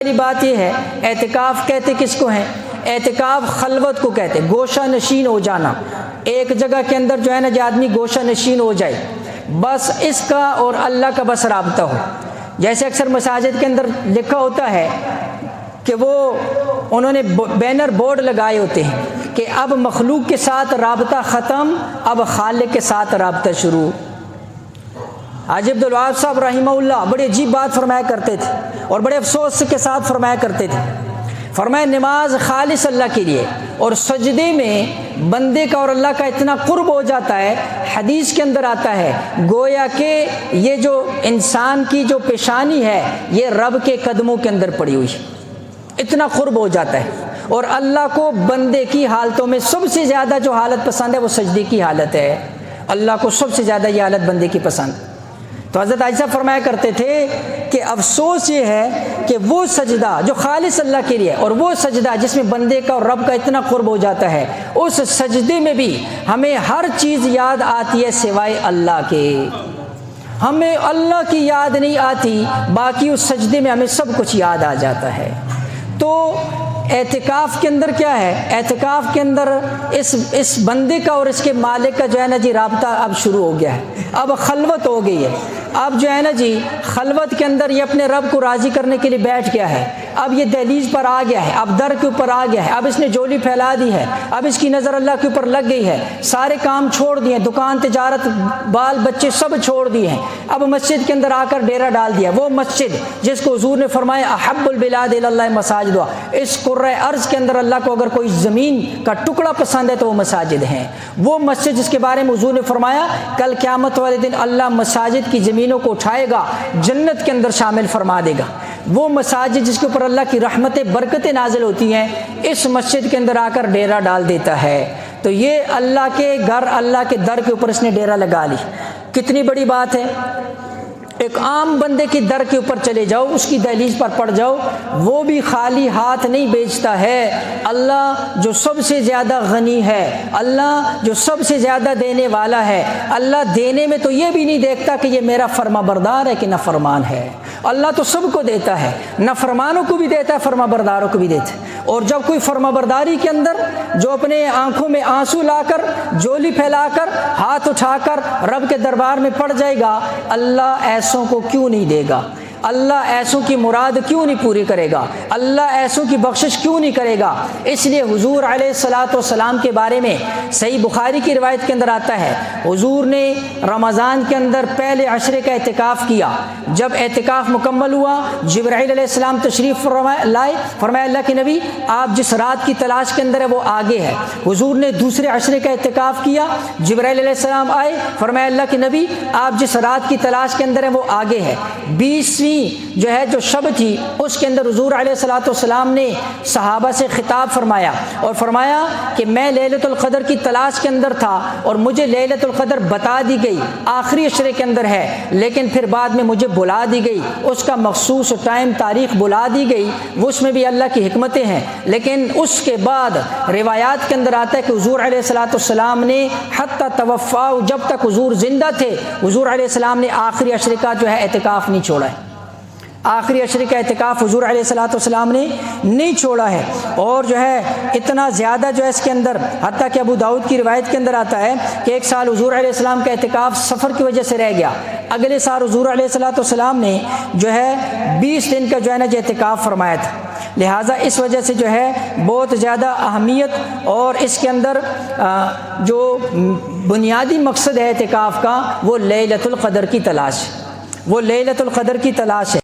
پہلی بات یہ ہے، اعتکاف کہتے کس کو ہیں؟ اعتکاف خلوت کو کہتے، گوشہ نشین ہو جانا، ایک جگہ کے اندر جو ہے نا جو آدمی گوشہ نشین ہو جائے، بس اس کا اور اللہ کا بس رابطہ ہو۔ جیسے اکثر مساجد کے اندر لکھا ہوتا ہے کہ وہ انہوں نے بینر بورڈ لگائے ہوتے ہیں کہ اب مخلوق کے ساتھ رابطہ ختم، اب خالق کے ساتھ رابطہ شروع۔ حاجی عبدالوہاب صاحب رحمہ اللہ بڑی عجیب بات فرمایا کرتے تھے اور بڑے افسوس کے ساتھ فرمایا کرتے تھے۔ فرمایا نماز خالص اللہ کے لیے، اور سجدے میں بندے کا اور اللہ کا اتنا قرب ہو جاتا ہے، حدیث کے اندر آتا ہے گویا کہ یہ جو انسان کی جو پیشانی ہے یہ رب کے قدموں کے اندر پڑی ہوئی، اتنا قرب ہو جاتا ہے۔ اور اللہ کو بندے کی حالتوں میں سب سے زیادہ جو حالت پسند ہے وہ سجدے کی حالت ہے، اللہ کو سب سے زیادہ یہ حالت بندے کی پسند۔ تو حضرت عائشہ فرمایا کرتے تھے کہ افسوس یہ ہے کہ وہ سجدہ جو خالص اللہ کے لیے، اور وہ سجدہ جس میں بندے کا اور رب کا اتنا قرب ہو جاتا ہے، اس سجدے میں بھی ہمیں ہر چیز یاد آتی ہے سوائے اللہ کے، ہمیں اللہ کی یاد نہیں آتی، باقی اس سجدے میں ہمیں سب کچھ یاد آ جاتا ہے۔ تو اعتکاف کے اندر کیا ہے؟ اعتکاف کے اندر اس بندے کا اور اس کے مالک کا جو ہے نا جی رابطہ اب شروع ہو گیا ہے، اب خلوت ہو گئی ہے۔ اب جو ہے نا جی خلوت کے اندر یہ اپنے رب کو راضی کرنے کے لیے بیٹھ گیا ہے، اب یہ دہلیز پر آ گیا ہے، اب در کے اوپر آ گیا ہے، اب اس نے جولی پھیلا دی ہے، اب اس کی نظر اللہ کے اوپر لگ گئی ہے، سارے کام چھوڑ دیے، دکان تجارت بال بچے سب چھوڑ دیے ہیں، اب مسجد کے اندر آ کر ڈیرا ڈال دیا۔ وہ مسجد جس کو حضور نے فرمایا احب البلاد الی اللہ مساجدها، اس قرۂ ارض کے اندر اللہ کو اگر کوئی زمین کا ٹکڑا پسند ہے تو وہ مساجد ہیں۔ وہ مسجد جس کے بارے میں حضور نے فرمایا کل قیامت والے دن اللہ مساجد کی زمینوں کو اٹھائے گا، جنت کے اندر شامل فرما دے گا۔ وہ مساجد جس کے اوپر اللہ کی رحمتیں برکتیں نازل ہوتی ہیں، اس مسجد کے اندر آ کر ڈیرا ڈال دیتا ہے۔ تو یہ اللہ کے گھر، اللہ کے در کے اوپر اس نے ڈیرا لگا لی، کتنی بڑی بات ہے۔ ایک عام بندے کی در کے اوپر چلے جاؤ، اس کی دہلیز پر پڑ جاؤ، وہ بھی خالی ہاتھ نہیں بیچتا ہے۔ اللہ جو سب سے زیادہ غنی ہے، اللہ جو سب سے زیادہ دینے والا ہے، اللہ دینے میں تو یہ بھی نہیں دیکھتا کہ یہ میرا فرما بردار ہے کہ نافرمان ہے۔ اللہ تو سب کو دیتا ہے، نافرمانوں کو بھی دیتا ہے، فرما برداروں کو بھی دیتا ہے۔ اور جب کوئی فرما برداری کے اندر جو اپنے آنکھوں میں آنسو لا کر، جولی پھیلا کر، ہاتھ اٹھا کر رب کے دربار میں پڑ جائے گا، اللہ ایسوں کو کیوں نہیں دے گا؟ اللہ ایسوں کی مراد کیوں نہیں پوری کرے گا؟ اللہ ایسوں کی بخشش کیوں نہیں کرے گا؟ اس لیے حضور علیہ الصلاۃ والسلام کے بارے میں صحیح بخاری کی روایت کے اندر آتا ہے، حضور نے رمضان کے اندر پہلے عشرے کا اعتکاف کیا۔ جب اعتکاف مکمل ہوا، جبرائیل علیہ السلام تشریف لائے، فرمایا اللہ کے نبی آپ جس رات کی تلاش کے اندر ہے وہ آگے ہے۔ حضور نے دوسرے عشرے کا اعتکاف کیا، جبرائیل علیہ السلام آئے، فرمایا اللہ کے نبی آپ جس رات کی تلاش کے اندر ہے وہ آگے ہے۔ 20ویں جو ہے جو شب تھی اس کے اندر حضور علیہ الصلوۃ والسلام نے صحابہ سے خطاب فرمایا اور فرمایا کہ میں لیلۃ القدر کی تلاش کے اندر تھا اور مجھے لیلۃ القدر بتا دی گئی آخری عشرے کے اندر ہے، لیکن پھر بعد میں مجھے بلا دی گئی، اس کا مخصوص ٹائم تاریخ بلا دی گئی، وہ اس میں بھی اللہ کی حکمتیں ہیں۔ لیکن اس کے بعد روایات کے اندر آتا ہے کہ حضور علیہ الصلوۃ والسلام نے حتی توفا، جب تک حضور زندہ تھے حضور علیہ السلام نے آخری عشرے کا جو ہے اعتکاف نہیں چھوڑا ہے، آخری عشرے کا اعتکاف حضور علیہ الصلوۃ والسلام نے نہیں چھوڑا ہے۔ اور جو ہے اتنا زیادہ جو ہے اس کے اندر، حتیٰ کہ ابو داؤد کی روایت کے اندر آتا ہے کہ ایک سال حضور علیہ السلام کا اعتکاف سفر کی وجہ سے رہ گیا، اگلے سال حضور علیہ الصلوۃ والسلام نے جو ہے 20 دن کا جو ہے نا اعتکاف فرمایا تھا۔ لہٰذا اس وجہ سے جو ہے بہت زیادہ اہمیت، اور اس کے اندر جو بنیادی مقصد ہے اعتکاف کا وہ لیلۃ القدر کی تلاش، وہ لیلۃ القدر کی تلاش ہے۔